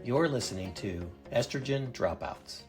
You're listening to Estrogen Dropouts.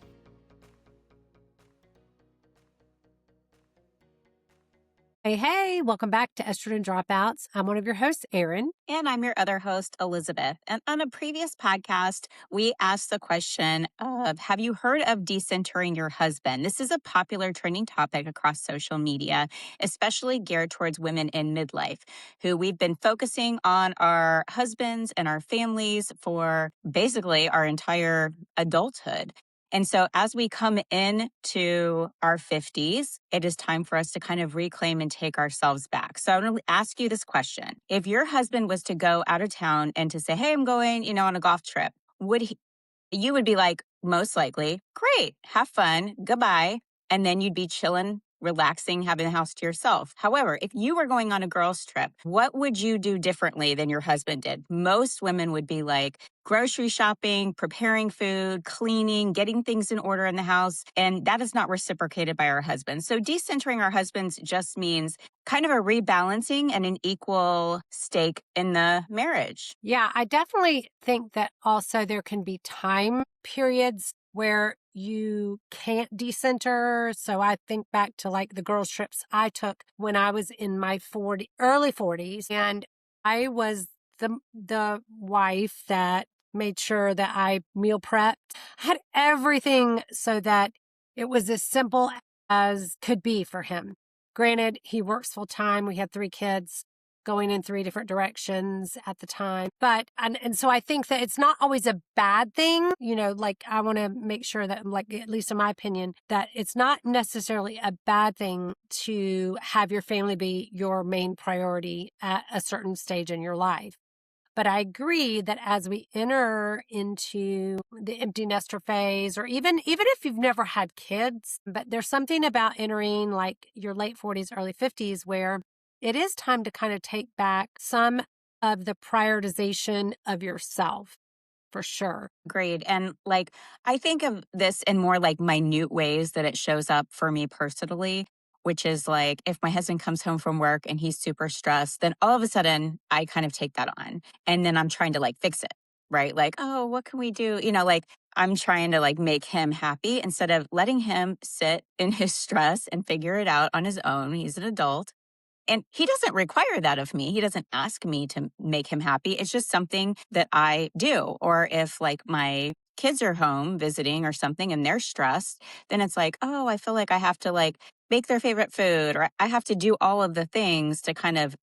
Hey, welcome back to Estrogen Dropouts. I'm one of your hosts, Erin. And I'm your other host, Elizabeth. And on a previous podcast, we asked the question of, have you heard of decentering your husband? This is a popular trending topic across social media, especially geared towards women in midlife, who we've been focusing on our husbands and our families for basically our entire adulthood. And so as we come into our 50s, it is time for us to kind of reclaim and take ourselves back. So I'm going to ask you this question. If your husband was to go out of town and to say, hey, I'm going, on a golf trip, you would be like, most likely, great, have fun, goodbye. And then you'd be chilling, relaxing, having the house to yourself. However, if you were going on a girls' trip, what would you do differently than your husband did? Most women would be like grocery shopping, preparing food, cleaning, getting things in order in the house. And that is not reciprocated by our husbands. So decentering our husbands just means kind of a rebalancing and an equal stake in the marriage. Yeah, I definitely think that also there can be time periods where you can't decenter. So I think back to like the girls' trips I took when I was in my early 40s, and I was the wife that made sure that I meal prepped. I had everything so that it was as simple as could be for him. Granted, he works full time. We had 3 kids going in 3 different directions at the time. But, and so I think that it's not always a bad thing, like I want to make sure that, like, at least in my opinion, that it's not necessarily a bad thing to have your family be your main priority at a certain stage in your life. But I agree that as we enter into the empty nester phase, or even if you've never had kids, but there's something about entering like your late 40s, early 50s, where it is time to kind of take back some of the prioritization of yourself, for sure. Agreed. And like, I think of this in more like minute ways that it shows up for me personally, which is like if my husband comes home from work and he's super stressed, then all of a sudden I kind of take that on. And then I'm trying to like fix it, right? Like, oh, what can we do? Like I'm trying to like make him happy instead of letting him sit in his stress and figure it out on his own. He's an adult. And he doesn't require that of me. He doesn't ask me to make him happy. It's just something that I do. Or if like my kids are home visiting or something and they're stressed, then it's like, oh, I feel like I have to like make their favorite food, or I have to do all of the things to kind of,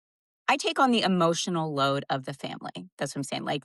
I take on the emotional load of the family. That's what I'm saying. Like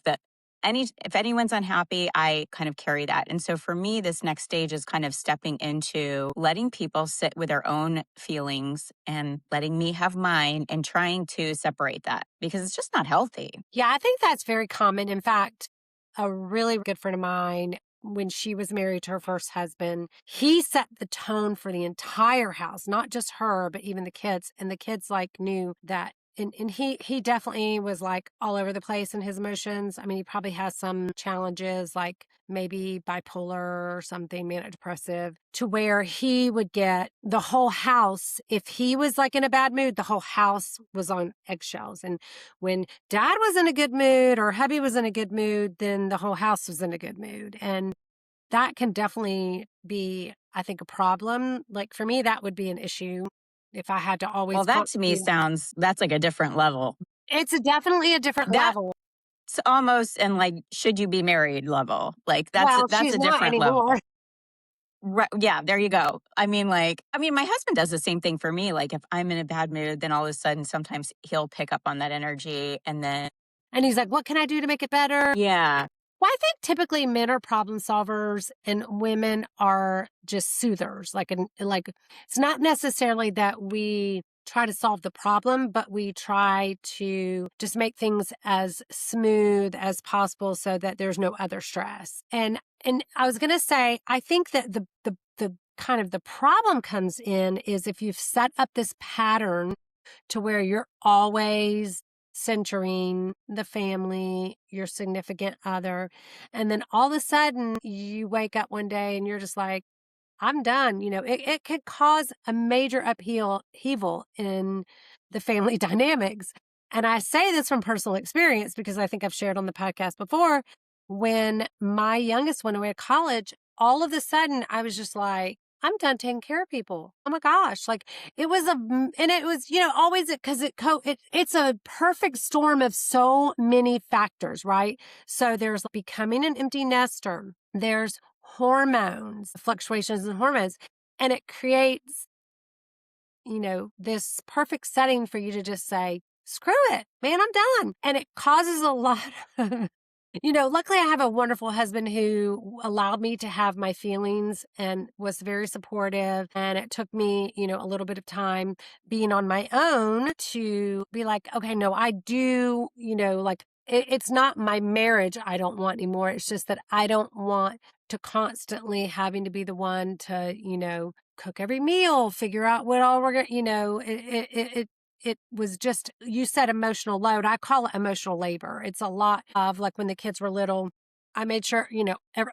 if anyone's unhappy, I kind of carry that. And so for me, this next stage is kind of stepping into letting people sit with their own feelings and letting me have mine and trying to separate that because it's just not healthy. Yeah, I think that's very common. In fact, a really good friend of mine, when she was married to her first husband, he set the tone for the entire house, not just her, but even the kids. And the kids like knew that. And he definitely was like all over the place in his emotions. I mean, he probably has some challenges like maybe bipolar or something, manic depressive, to where he would get the whole house. If he was like in a bad mood, the whole house was on eggshells. And when dad was in a good mood or hubby was in a good mood, then the whole house was in a good mood. And that can definitely be, I think, a problem. Like for me, that would be an issue. If I had to always. Well, that to me that's like a different level. It's definitely a different level. It's almost in like, should you be married level? Like that's a different level. Right, yeah, there you go. I mean, my husband does the same thing for me. Like if I'm in a bad mood, then all of a sudden sometimes he'll pick up on that energy and he's like, what can I do to make it better? Yeah. Well, I think typically men are problem solvers and women are just soothers. Like it's not necessarily that we try to solve the problem, but we try to just make things as smooth as possible so that there's no other stress. And I was going to say, I think that the kind of the problem comes in is if you've set up this pattern to where you're always centering the family, your significant other. And then all of a sudden you wake up one day and you're just like, I'm done. It could cause a major upheaval in the family dynamics. And I say this from personal experience because I think I've shared on the podcast before when my youngest went away to college, all of a sudden I was just like, I'm done taking care of people. Oh my gosh. Like it was and it was, always because it's a perfect storm of so many factors, right? So there's becoming an empty nester. There's hormones, fluctuations in hormones, and it creates, this perfect setting for you to just say, screw it, man, I'm done. And it causes a lot of luckily I have a wonderful husband who allowed me to have my feelings and was very supportive. And it took me, a little bit of time being on my own to be like, okay, no, I do, it's not my marriage I don't want anymore. It's just that I don't want to constantly having to be the one to, cook every meal, figure out what all we're going to, it was just, you said emotional load. I call it emotional labor. It's a lot of like when the kids were little, I made sure,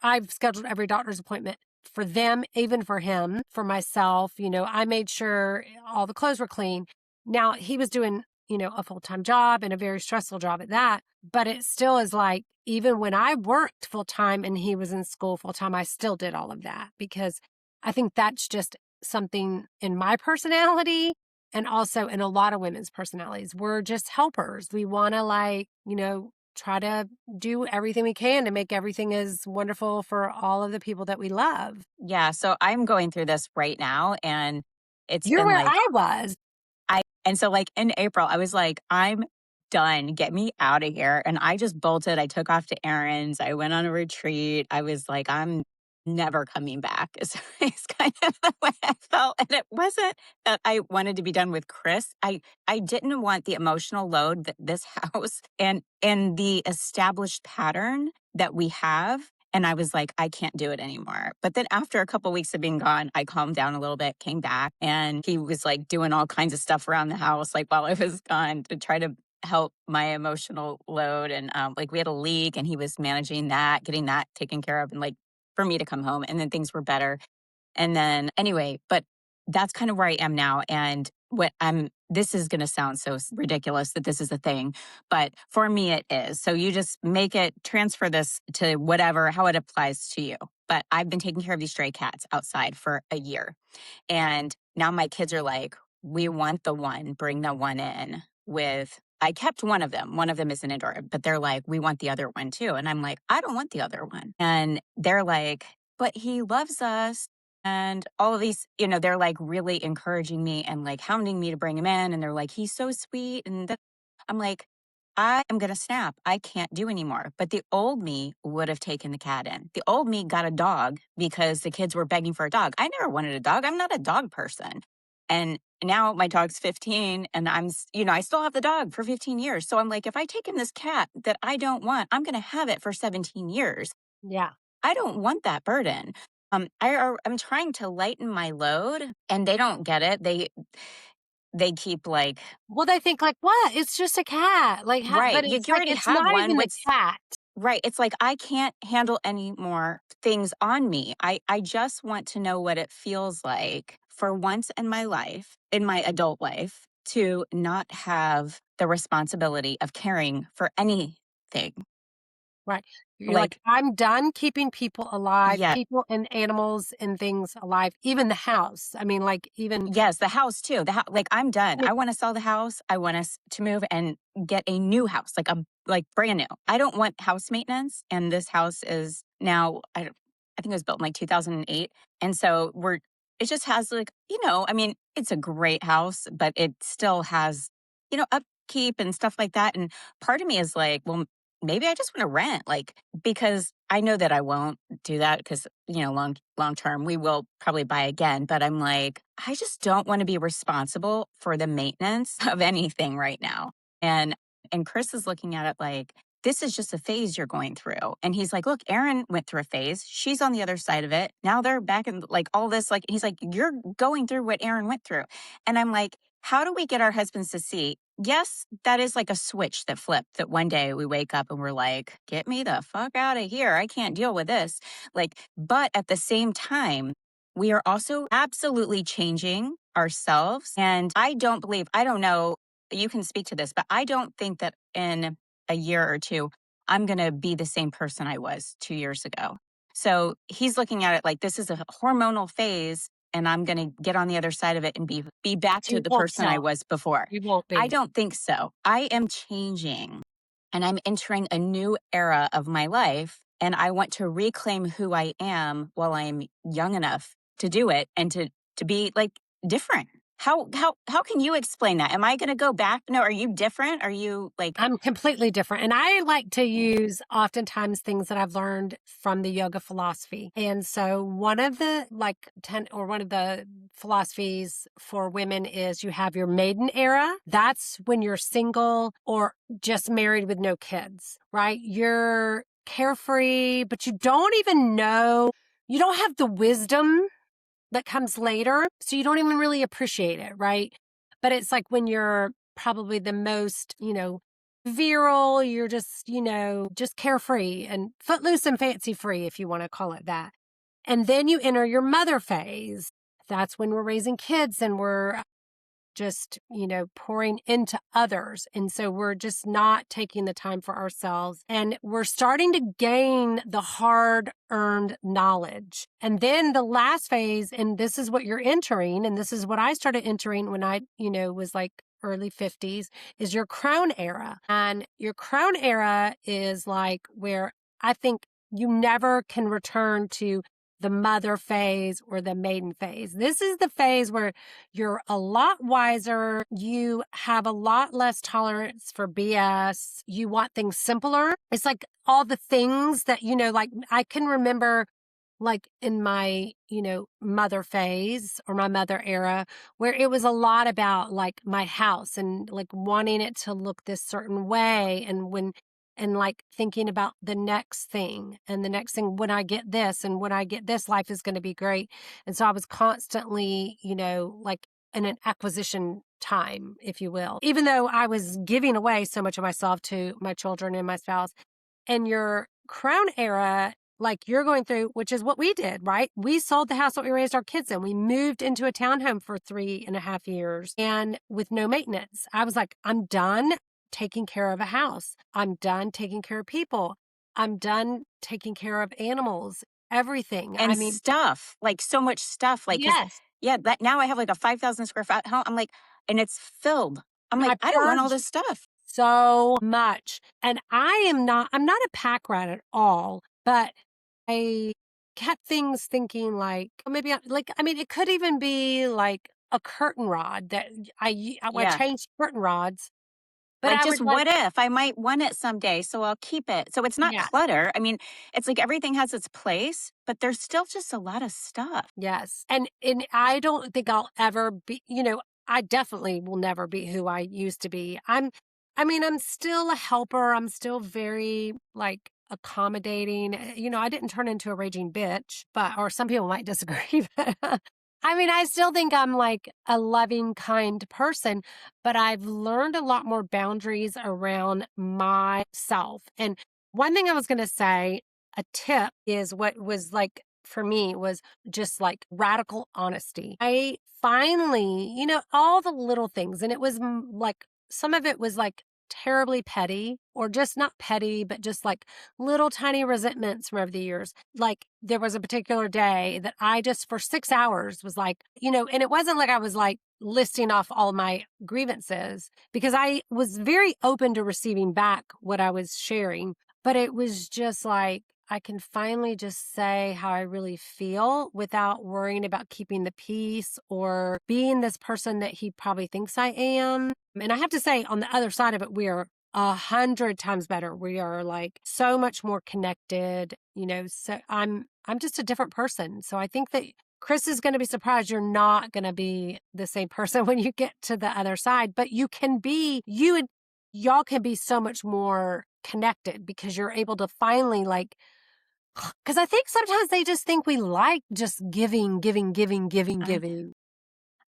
I've scheduled every doctor's appointment for them, even for him, for myself. I made sure all the clothes were clean. Now he was doing, a full-time job and a very stressful job at that. But it still is like, even when I worked full-time and he was in school full-time, I still did all of that because I think that's just something in my personality and also in a lot of women's personalities. We're just helpers. We want to try to do everything we can to make everything as wonderful for all of the people that we love. Yeah. So I'm going through this right now, and it's You're been where like, I was. and so like in April, I was like, I'm done. Get me out of here. And I just bolted. I took off to errands. I went on a retreat. I was like, I'm never coming back. It's kind of the way I felt. And it wasn't that I wanted to be done with Chris. I didn't want the emotional load that this house and the established pattern that we have. And I was like, I can't do it anymore. But then after a couple weeks of being gone, I calmed down a little bit, came back, and he was like doing all kinds of stuff around the house, like while I was gone to try to help my emotional load. And like we had a leak and he was managing that, getting that taken care of, and like for me to come home. And then things were better. And then anyway, but that's kind of where I am now. And this is going to sound so ridiculous that this is a thing, but for me it is. So you just transfer this to whatever, how it applies to you. But I've been taking care of these stray cats outside for a year. And now my kids are like, we want the one, bring the one in I kept one of them. One of them is an indoor, but they're like, we want the other one too. And I'm like, I don't want the other one. And they're like, but he loves us. And all of these, they're like really encouraging me and like hounding me to bring him in. And they're like, he's so sweet. I'm like, I am going to snap. I can't do anymore. But the old me would have taken the cat in. The old me got a dog because the kids were begging for a dog. I never wanted a dog. I'm not a dog person. And now my dog's 15 and I still have the dog for 15 years. So I'm like, if I take in this cat that I don't want, I'm going to have it for 17 years. Yeah. I don't want that burden. I'm trying to lighten my load and they don't get it. They keep like, Well, they think like, what? It's just a cat. Like, right. but You it's like, already it's have not one. even the cat. Right. It's like, I can't handle any more things on me. I just want to know what it feels like for once in my life, in my adult life, to not have the responsibility of caring for anything. Right. You're like, Like, I'm done keeping people alive, yeah, people and animals and things alive, even the house. I mean, like, even yes, the house too. Like I'm done. it, I want to sell the house. I want us to move and get a new house, like brand new. I don't want house maintenance. And this house is now, I think it was built in like 2008. And so it just has like, I mean, it's a great house, but it still has, upkeep and stuff like that. And part of me is like, well, maybe I just want to rent, like, because I know that I won't do that because, long term, we will probably buy again. But I'm like, I just don't want to be responsible for the maintenance of anything right now. And Chris is looking at it like, this is just a phase you're going through. And he's like, look, Erin went through a phase. She's on the other side of it. Now they're back in like all this. Like, he's like, you're going through what Erin went through. And I'm like, how do we get our husbands to see? Yes, that is like a switch that flipped, that one day we wake up and we're like, get me the fuck out of here. I can't deal with this. Like, but at the same time, we are also absolutely changing ourselves. And I don't know, you can speak to this, but I don't think that in a year or two, I'm going to be the same person I was 2 years ago. So he's looking at it like this is a hormonal phase and I'm going to get on the other side of it and be back So to you the won't person I stop. was before. You won't I be. don't think so. I am changing and I'm entering a new era of my life. And I want to reclaim who I am while I'm young enough to do it and to be like different. How can you explain that? Am I going to go back? No, are you different? Are you like I'm completely different. And I like to use oftentimes things that I've learned from the yoga philosophy. And so one of the one of the philosophies for women is you have your maiden era. That's when you're single or just married with no kids, right? You're carefree, but you don't even know, you don't have the wisdom that comes later. So you don't even really appreciate it, right? But it's like when you're probably the most, virile, you're just, just carefree and footloose and fancy free, if you want to call it that. And then you enter your mother phase. That's when we're raising kids and we're just, pouring into others. And so we're just not taking the time for ourselves. And we're starting to gain the hard earned knowledge. And then the last phase, and this is what you're entering, and this is what I started entering when I, was like early 50s, is your crown era. And your crown era is like where I think you never can return to the mother phase or the maiden phase. This is the phase where you're a lot wiser. You have a lot less tolerance for BS. You want things simpler. It's like all the things that, like I can remember like in my, mother phase or my mother era, where it was a lot about like my house and like wanting it to look this certain way. And like thinking about the next thing and the next thing, when I get this and when I get this, life is going to be great. And so I was constantly, like in an acquisition time, if you will, even though I was giving away so much of myself to my children and my spouse. And your crown era, like you're going through, which is what we did, right? We sold the house that we raised our kids in. We moved into a townhome for 3.5 years and with no maintenance. I was like, I'm done taking care of a house. I'm done taking care of people. I'm done taking care of animals, everything. I and mean, stuff, like so much stuff, like because yes, yeah, that now I have like a 5,000 square foot home. I'm like, and it's filled. I'm like, I I don't want all purged this stuff. so much. And I'm not a pack rat at all, but I kept things thinking like, oh, maybe I mean, it could even be like a curtain rod that I Yeah. changed curtain rods, but Like, I just would like, what if I might want it someday, so I'll keep it. So it's not yeah, clutter. I mean, it's like everything has its place, but there's still just a lot of stuff. yes. And I don't think I'll ever be, I definitely will never be who I used to be. I mean, I'm still a helper. I'm still very like accommodating. I didn't turn into a raging bitch, or some people might disagree. But I mean, I still think I'm like a loving, kind person, but I've learned a lot more boundaries around myself. And one thing I was going to say, a tip is what was like for me was just like radical honesty. I finally, all the little things, and it was like some of it was like terribly petty or just not petty, but just like little tiny resentments from over the years. Like there was a particular day that I just for 6 hours was like, and it wasn't like I was like listing off all my grievances because I was very open to receiving back what I was sharing. But it was just like, I can finally just say how I really feel without worrying about keeping the peace or being this person that he probably thinks I am. And I have to say, on the other side of it, we are 100 times better. We are like so much more connected, so I'm just a different person. So I think that Chris is going to be surprised you're not going to be the same person when you get to the other side, but you can be, y'all can be so much more connected because you're able to finally like, because I think sometimes they just think we like just giving, giving, giving, giving, I giving.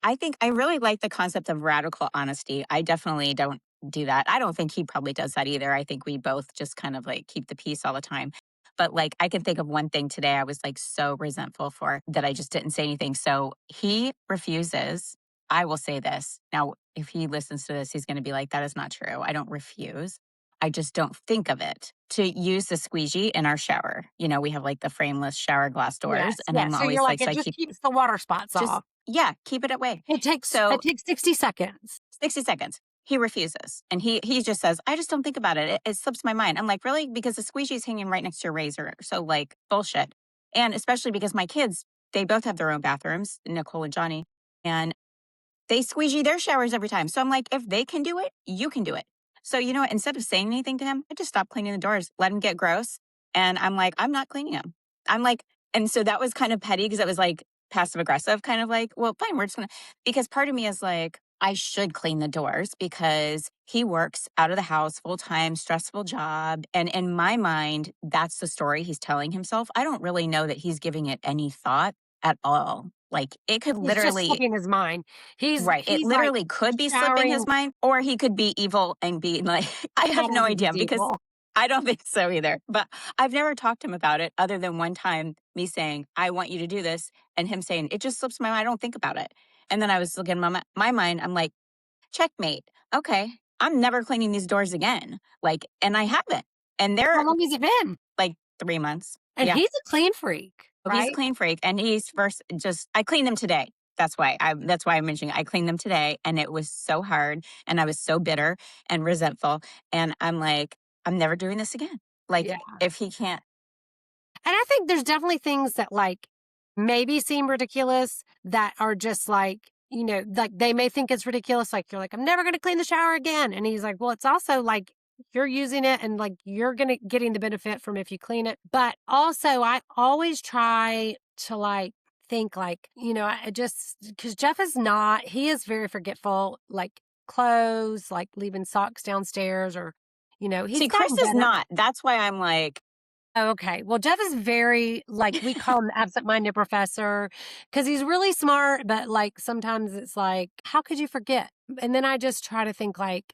I think I really like the concept of radical honesty. I definitely don't do that. I don't think he probably does that either. I think we both just kind of like keep the peace all the time. But like I can think of one thing today I was like so resentful for that I just didn't say anything. So he refuses. I will say this. Now, if he listens to this, he's going to be like, that is not true. I don't refuse. I just don't think of it to use the squeegee in our shower. You know, we have like the frameless shower glass doors. Yes, And I'm yes. So you're always like, like, so it I just keep keeps the water spots just, off. yeah, keep it away. It So takes 60 seconds. 60 seconds. He refuses. And he just says, I just don't think about it. It slips my mind. I'm like, really? Because the squeegee is hanging right next to your razor. So, like, bullshit. And especially because my kids, they both have their own bathrooms, Nicole and Johnny, and they squeegee their showers every time. So I'm like, if they can do it, you can do it. So, you know what? Instead of saying anything to him, I just stopped cleaning the doors, let him get gross. And I'm like, I'm not cleaning them. I'm like, and so that was kind of petty because it was like passive aggressive, kind of like, well, fine, we're just going to, because part of me is like, I should clean the doors because he works out of the house full time, stressful job. And in my mind, that's the story he's telling himself. I don't really know that he's giving it any thought at all. Like it could It's just literally, slipping his mind. right. It He's like literally could be slipping his showering. mind, or he could be evil and be like, I I have don't no think idea he's because evil. I don't think so either. But I've never talked to him about it other than one time me saying, I want you to do this. And him saying, it just slips my mind. I don't think about it. And then I was looking in my mind, I'm like, checkmate. Okay. I'm never cleaning these doors again. Like, and I haven't. And How they're long has it been? like 3 months. And Yeah. he's a clean freak, Oh, he's a right? clean freak, and he's first just I cleaned them today. That's why I'm mentioning I cleaned them today, and it was so hard, and I was so bitter and resentful, and I'm like, I'm never doing this again. Like, Yeah. if he can't, And I think there's definitely things that like maybe seem ridiculous that are just like, like they may think it's ridiculous. Like you're like, I'm never going to clean the shower again. And he's like, well, it's also like you're using it and like you're going to getting the benefit from if you clean it. But also I always try to like think like, I just, cause Jeff is not, he is very forgetful, like clothes, like leaving socks downstairs or, he's see, Chris gotten is better. not. That's why I'm like, Oh, okay. Well, Jeff is very like we call him the absent-minded professor because he's really smart, but like sometimes it's like, how could you forget? And then I just try to think like,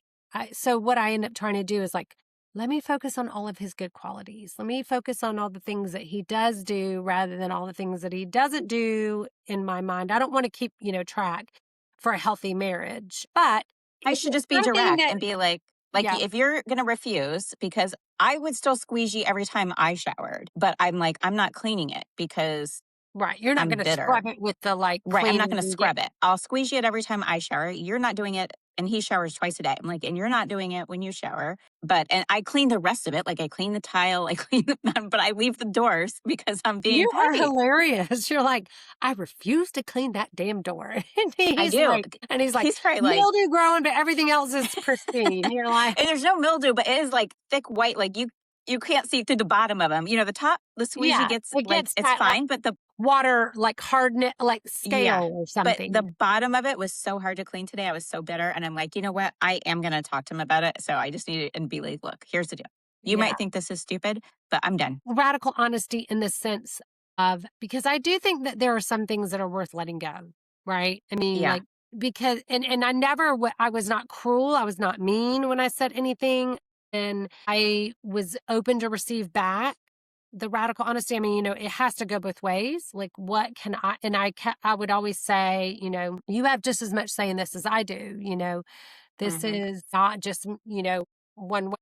so what I end up trying to do is like, let me focus on all of his good qualities. Let me focus on all the things that he does do rather than all the things that he doesn't do in my mind. I don't want to keep, track for a healthy marriage, but I if should it's just be something direct that, and be like, yeah, if you're gonna refuse, because I would still squeegee every time I showered, but I'm like, I'm not cleaning it because right. You're not I'm going to bitter. scrub it with the like Right, I'm not clean gonna and get. scrub it. I'll squeegee it every time I shower. You're not doing it, and he showers twice a day. I'm like, and you're not doing it when you shower. And I clean the rest of it. Like I clean the tile, I clean the but I leave the doors because I'm being You are petty. hilarious. You're like, I refuse to clean that damn door. And I he's do. like, and he's like, He's probably like, mildew growing, but everything else is pristine. You're like, and there's no mildew, but it is like thick white, like you can't see through the bottom of them. You know, the top, the squeegee yeah, gets it like gets it's that like fine, but the water, like hardness, like yeah. scale or But the something. bottom of it was so hard to clean today. I was so bitter. And I'm like, you know what? I am going to talk to him about it. So I just need to and be like, look, here's the deal. You Yeah. might think this is stupid, but I'm done. Radical honesty in the sense of, because I do think that there are some things that are worth letting go. Right. I mean, Yeah. like, because, and I never, I was not cruel. I was not mean when I said anything. And I was open to receive back the radical honesty. I mean, it has to go both ways. Like, what can I, and I would always say, you have just as much say in this as I do. This Hmm. is not just, one way.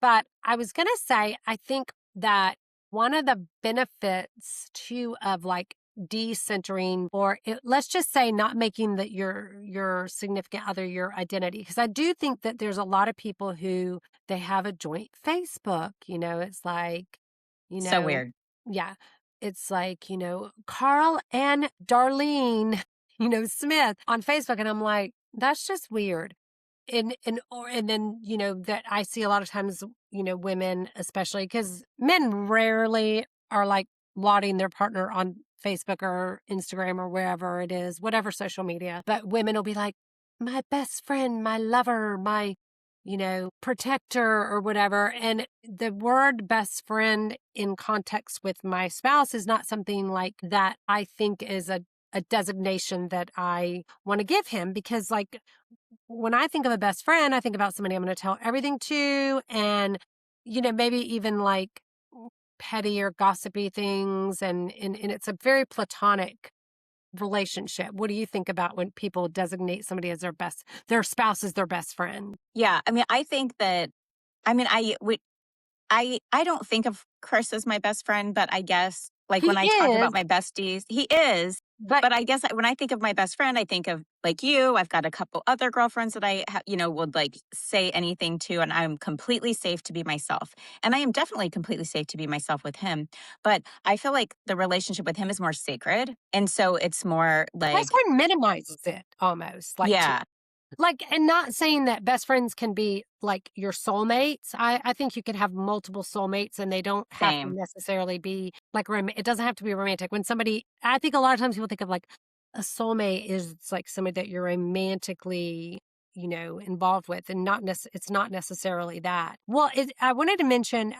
But I was going to say, I think that one of the benefits too of like decentering or let's just say not making that your significant other your identity, because I do think that there's a lot of people who they have a joint Facebook. It's like, you So know weird. yeah, it's like, Carl and Darlene, Smith on Facebook, and I'm like, that's just weird. And then, that I see a lot of times, women, especially because men rarely are like lauding their partner on Facebook or Instagram or wherever it is, whatever social media. But women will be like, my best friend, my lover, my, protector or whatever. And the word best friend in context with my spouse is not something like that I think is a designation that I want to give him, because like when I think of a best friend, I think about somebody I'm going to tell everything to, and, maybe even like petty or gossipy things. And it's a very platonic relationship. What do you think about when people designate somebody as their spouse as their best friend? Yeah. I mean, I think that I mean, I don't think of Chris as my best friend, but I guess, like, He when I talk is, about my besties, he is. but But I guess when I think of my best friend, I think of, like, you. I've got a couple other girlfriends that would, like, say anything to, and I'm completely safe to be myself. And I am definitely completely safe to be myself with him. But I feel like the relationship with him is more sacred. And so it's more best like, friend minimizes it almost, like, to yeah, like, and not saying that best friends can be like your soulmates. I think you can have multiple soulmates and they don't have to same. necessarily be like, it doesn't have to be romantic. When somebody, I think a lot of times people think of like a soulmate is it's like somebody that you're romantically, involved with, and it's not necessarily that. Well, I wanted to mention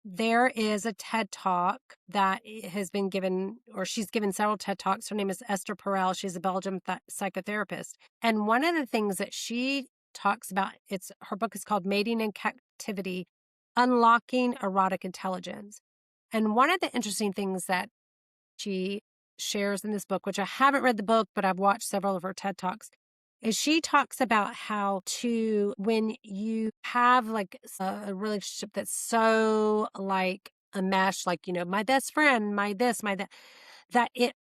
there is a TED Talk that has been given, or she's given several TED Talks. Her name is Esther Perel. She's a Belgian psychotherapist. And one of the things that she talks about, her book is called Mating in Captivity, Unlocking Erotic Intelligence. And one of the interesting things that she shares in this book, which I haven't read the book, but I've watched several of her TED Talks, is she talks about how when you have like a relationship that's so like a mesh, like, my best friend, my this, my that, that it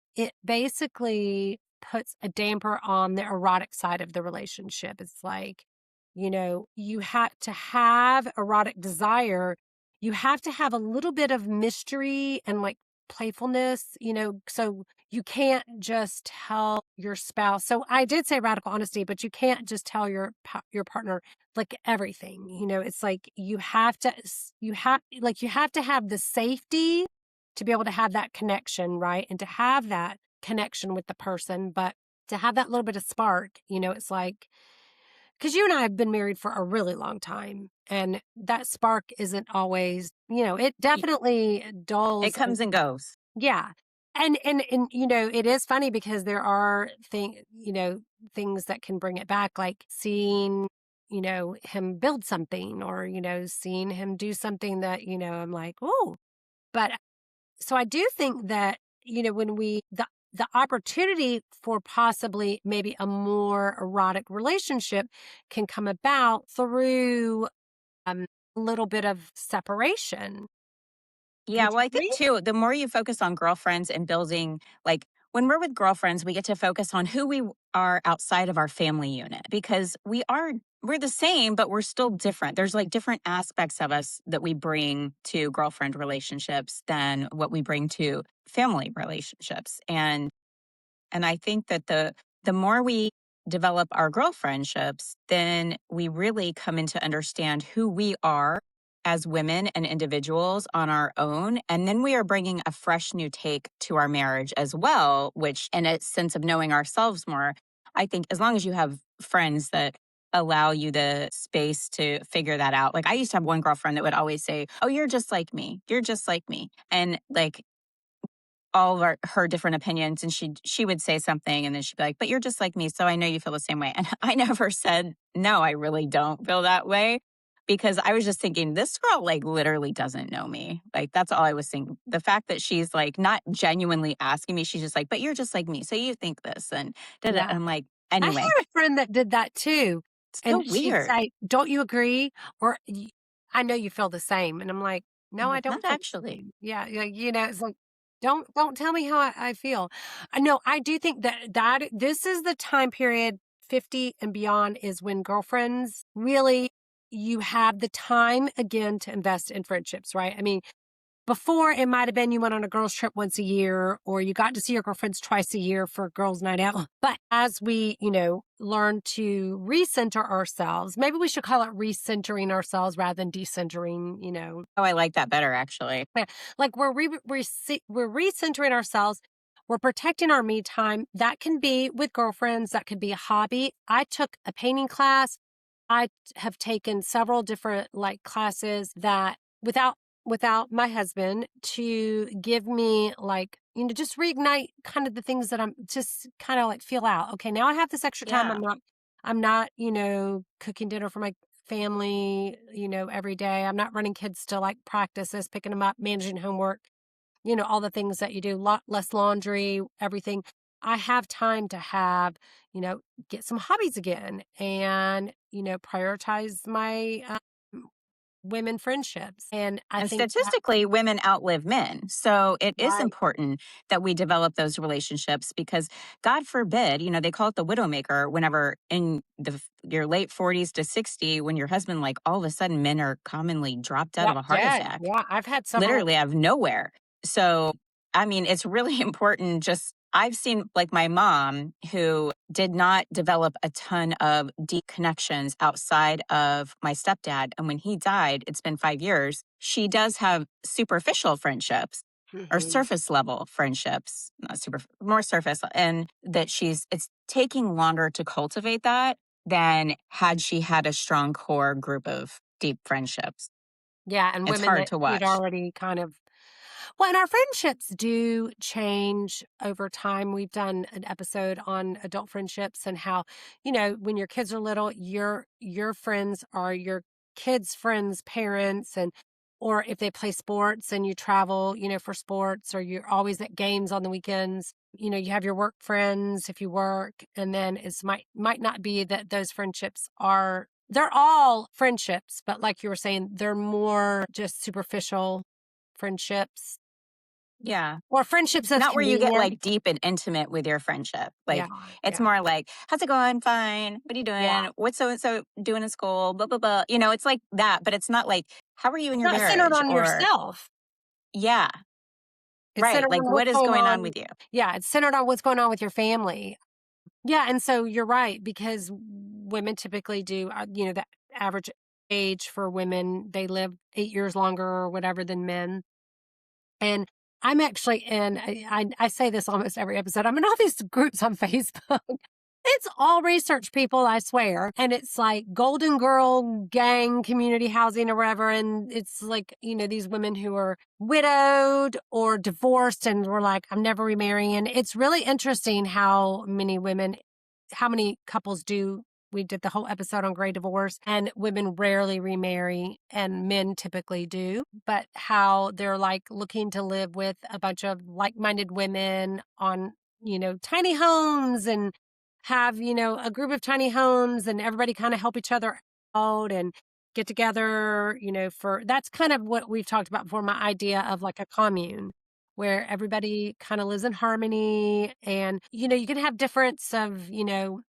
basically puts a damper on the erotic side of the relationship. It's like, you have to have erotic desire. You have to have a little bit of mystery and like playfulness, so you can't just tell your spouse. So I did say radical honesty, but you can't just tell your partner like everything. It's like you have to have the safety to be able to have that connection, right? And to have that connection with the person, but to have that little bit of spark, it's like, because you and I have been married for a really long time, and that spark isn't always, it Y- definitely It dulls. comes and goes. Yeah. And it is funny because there are things that can bring it back, like seeing, him build something, or, seeing him do something that, I'm like, oh, but so I do think that, when the opportunity for possibly maybe a more erotic relationship can come about through a little bit of separation. Yeah, Would well, you I think agree? too, the more you focus on girlfriends and building, like, when we're with girlfriends, we get to focus on who we are outside of our family unit, because we're the same, but we're still different. There's like different aspects of us that we bring to girlfriend relationships than what we bring to family relationships. And I think that the more we develop our girl friendships, then we really come in to understand who we are as women and individuals on our own. And then we are bringing a fresh new take to our marriage as well, which, in a sense of knowing ourselves more, I think as long as you have friends that allow you the space to figure that out. Like, I used to have one girlfriend that would always say, "Oh, you're just like me. You're just like me." And like, all of her different opinions, and she would say something and then she'd be like, "But you're just like me, so I know you feel the same way." And I never said, "No, I really don't feel that way," because I was just thinking, this girl like literally doesn't know me. Like, that's all I was thinking. The fact that she's like not genuinely asking me, she's just like, "But you're just like me, so you think this," and Yeah. and I'm like, I anyway, had a friend that did that too. it's so And she'd weird. say, "Don't you agree?" Or, "I know you feel the same." And I'm like, I'm "No, I like, not don't feel the actually. same." Yeah, yeah, it's like, don't tell me how I feel. No, I do think that this is the time period, 50 and beyond, is when girlfriends really, you have the time again to invest in friendships, right? I mean, before, it might have been you went on a girls' trip once a year, or you got to see your girlfriends twice a year for girls' night out. But as we, learn to recenter ourselves, maybe we should call it recentering ourselves rather than decentering. Oh, I like that better, actually. Yeah, like we're recentering ourselves. We're protecting our me time. That can be with girlfriends. That could be a hobby. I took a painting class. I have taken several different like classes that without my husband, to give me like, just reignite kind of the things that I'm just kind of like feel out. Okay, now I have this extra time. Yeah. I'm not, cooking dinner for my family, every day. I'm not running kids to like practices, picking them up, managing homework, all the things that you do, lot less laundry, everything. I have time to have, get some hobbies again, and, prioritize my women friendships. And I And think that, statistically, women outlive men. So it is right. important that we develop those relationships because, God forbid, they call it the widowmaker whenever in your late 40s to 60, when your husband, like all of a sudden, men are commonly dropped out of Drop a heart dead. attack, Yeah. I've had several. literally out of nowhere. So, I mean, it's really important. Just, I've seen like my mom who did not develop a ton of deep connections outside of my stepdad. And when he died, it's been 5 years. She does have superficial friendships or Mhm. surface level friendships, not super, more surface. And that it's taking longer to cultivate that than had she had a strong core group of deep friendships. Yeah. And It's women hard that to you'd watch. already kind of, well, and our friendships do change over time. We've done an episode on adult friendships and how, when your kids are little, your friends are your kids' friends' parents, and or if they play sports and you travel, for sports, or you're always at games on the weekends. You have your work friends if you work, and then might not be that those friendships are, they're all friendships, but like you were saying, they're more just superficial friendships Yeah. or friendships of Not where you get convenience. like deep and intimate with your friendship. Yeah, Like it's yeah, more like, how's it going? Fine. What are you yeah. doing? What's so and so doing in school? Blah, blah, blah. It's like that, but it's not like, how are you in It's your not centered marriage? on Or, yourself. yeah, It's right. centered Like, on what what's is going going on on. with you? Yeah, it's centered on what's going on with your family. Yeah, and so you're right, because women typically do, the average age for women, they live 8 years longer or whatever than men. And I'm actually in, I say this almost every episode, I'm in all these groups on Facebook. It's all research people, I swear. And it's like Golden Girl Gang community housing or whatever. And it's like, these women who are widowed or divorced and were like, I'm never remarrying. It's really interesting how many couples do. We did the whole episode on gray divorce, and women rarely remarry and men typically do, but how they're like looking to live with a bunch of like-minded women on, tiny homes, and have, a group of tiny homes, and everybody kind of help each other out and get together, for that's kind of what we've talked about before, my idea of like a commune where everybody kind of lives in harmony, and you can have difference of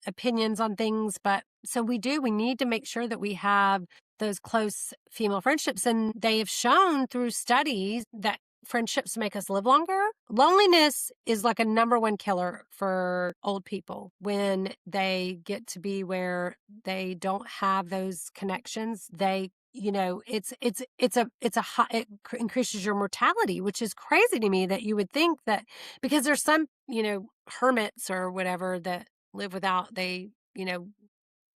opinions on things, but so we need to make sure that we have those close female friendships, and they have shown through studies that friendships make us live longer. Loneliness is like a number one killer for old people when they get to be where they don't have those connections. It increases your mortality, which is crazy to me that you would think that, because there's some, hermits or whatever that live without, they, I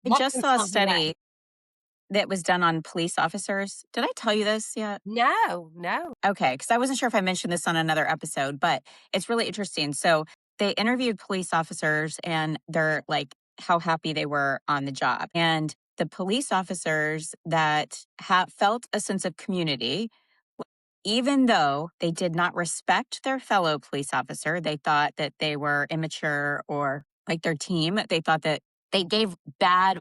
lock just saw a themselves away. study that was done on police officers. Did I tell you this yet? No, no. Okay, because I wasn't sure if I mentioned this on another episode, but it's really interesting. So they interviewed police officers and they're like how happy they were on the job. And the police officers that felt a sense of community, even though they did not respect their fellow police officer, they thought that they were immature or like their team. They thought that they gave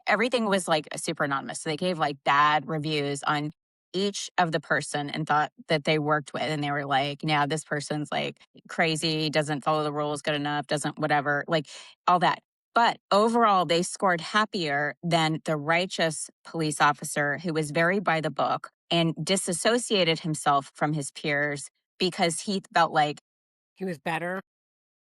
everything was like super anonymous. So they gave like bad reviews on each of the person and thought that they worked with. And they were like, yeah, this person's like crazy, doesn't follow the rules good enough, doesn't whatever, like all that. But overall, they scored happier than the righteous police officer who was very by the book and disassociated himself from his peers because he felt like He was better.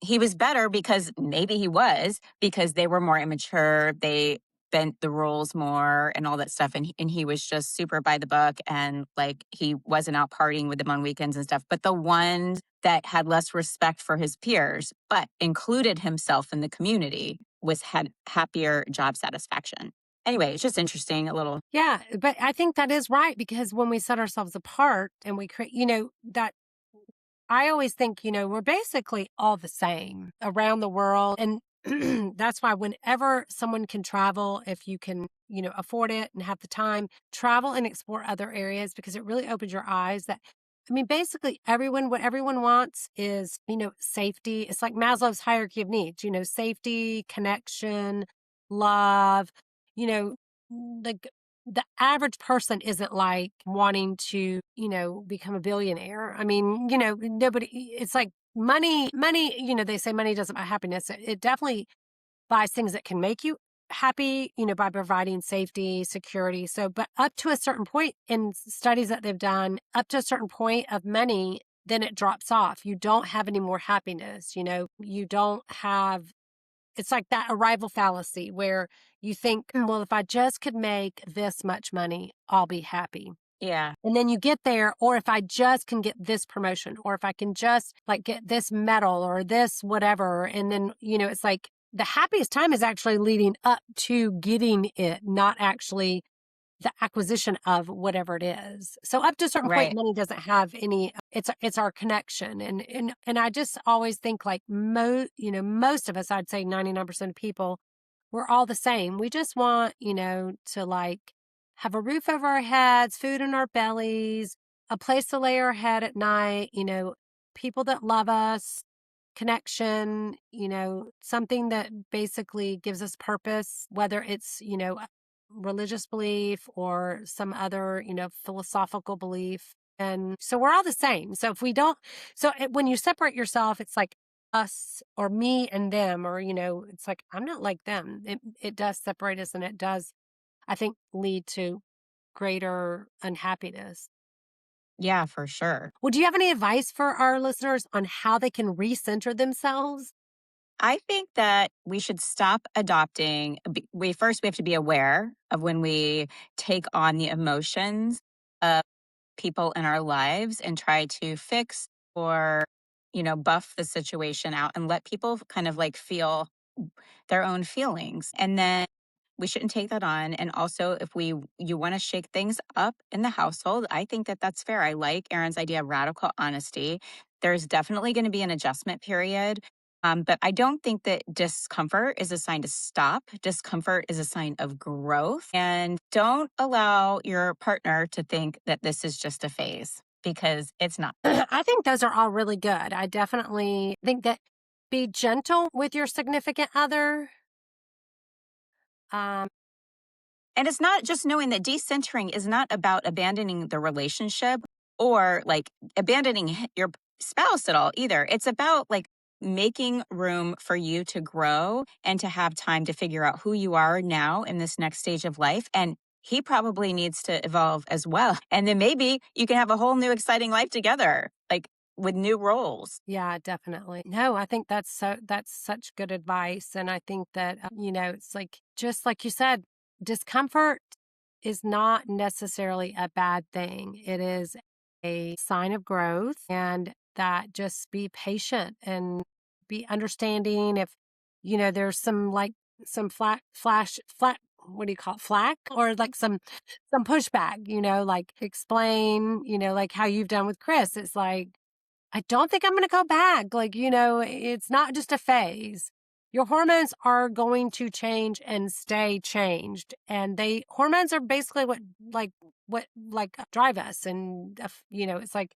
he was better because maybe he was because they were more immature. They bent the rules more and all that stuff. And he was just super by the book and like he wasn't out partying with them on weekends and stuff. But the ones that had less respect for his peers, but included himself in the community had happier job satisfaction. Anyway, it's just interesting, a little. Yeah, but I think that is right, because when we set ourselves apart and we create, that I always think, we're basically all the same around the world. And that's why whenever someone can travel, if you can, afford it and have the time, travel and explore other areas, because it really opens your eyes that, I mean, basically what everyone wants is, safety. It's like Maslow's hierarchy of needs, safety, connection, love, you know, like the average person isn't like wanting to, become a billionaire. I mean, nobody, it's like money, they say money doesn't buy happiness. It definitely buys things that can make you happy, by providing safety, security. So, but up to a certain point in studies that they've done, up to a certain point of money, then it drops off. You don't have any more happiness. You don't have, it's like that arrival fallacy where you think, well, if I just could make this much money, I'll be happy. Yeah. And then you get there, or if I just can get this promotion, or if I can just like get this medal or this whatever. And then, it's like the happiest time is actually leading up to getting it, not actually the acquisition of whatever it is. So up to a certain point, Right. money doesn't have any, it's our connection. And I just always think like most of us, I'd say 99% of people, we're all the same. We just want, to like have a roof over our heads, food in our bellies, a place to lay our head at night, people that love us, connection, something that basically gives us purpose, whether it's, religious belief or some other, philosophical belief. And so we're all the same. So if we don't, when you separate yourself, it's like us or me and them, or, it's like, I'm not like them. It does separate us, and it does, I think, lead to greater unhappiness. Yeah, for sure. Well, do you have any advice for our listeners on how they can recenter themselves? I think that we should stop adopting. We have to be aware of when we take on the emotions of people in our lives and try to fix or, buff the situation out and let people kind of like feel their own feelings. And then we shouldn't take that on. And also, if you want to shake things up in the household, I think that that's fair. I like Erin's idea of radical honesty. There's definitely going to be an adjustment period. But I don't think that discomfort is a sign to stop. Discomfort is a sign of growth. And don't allow your partner to think that this is just a phase, because it's not. I think those are all really good. I definitely think that be gentle with your significant other. Um, And it's not just knowing that decentering is not about abandoning the relationship or like abandoning your spouse at all either. It's about like making room for you to grow and to have time to figure out who you are now in this next stage of life. And he probably needs to evolve as well. And then maybe you can have a whole new exciting life together, like with new roles. yeah, definitely. No, I think that's such good advice. And I think that, it's like, just like you said, discomfort is not necessarily a bad thing. It is a sign of growth, and that just be patient and be understanding if, there's some like some flat, what do you call it? Flack, or like some pushback, like explain, like how you've done with Chris. It's like, I don't think I'm going to go back. Like, it's not just a phase. Your hormones are going to change and stay changed. And hormones are basically what drive us. And, it's like,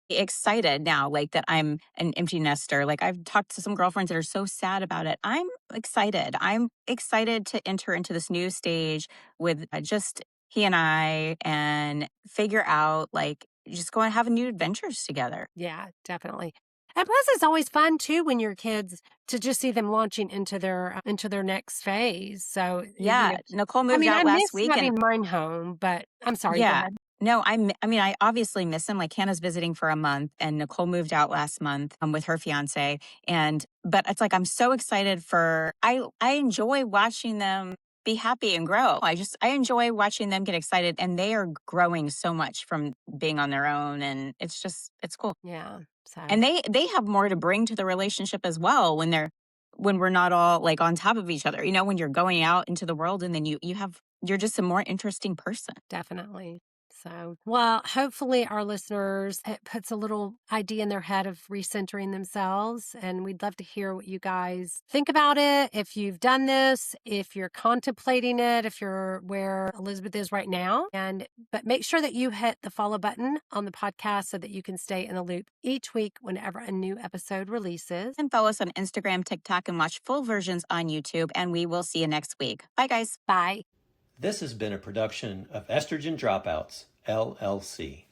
Excited now, like that I'm an empty nester. Like I've talked to some girlfriends that are so sad about it. I'm excited. I'm excited to enter into this new stage with just he and I and figure out like just go and have new adventures together. yeah, definitely. And plus, it's always fun too when you're kids to just see them launching into their next phase. So, Yeah, Nicole I moved mean, I out last miss week and having mine home, but I'm sorry, go yeah. ahead. No, I mean, I obviously miss him. Like Hannah's visiting for a month and Nicole moved out last month with her fiance. But it's like, I'm so excited I enjoy watching them be happy and grow. I enjoy watching them get excited, and they are growing so much from being on their own. And it's cool. Yeah. So. And they have more to bring to the relationship as well when we're not all like on top of each other. When you're going out into the world and then you're just a more interesting person. Definitely. So, well, hopefully our listeners, it puts a little idea in their head of recentering themselves. And we'd love to hear what you guys think about it. If you've done this, if you're contemplating it, if you're where Elizabeth is right now. But make sure that you hit the follow button on the podcast so that you can stay in the loop each week whenever a new episode releases. And follow us on Instagram, TikTok, and watch full versions on YouTube. And we will see you next week. Bye, guys. Bye. This has been a production of Estrogen Dropouts, LLC.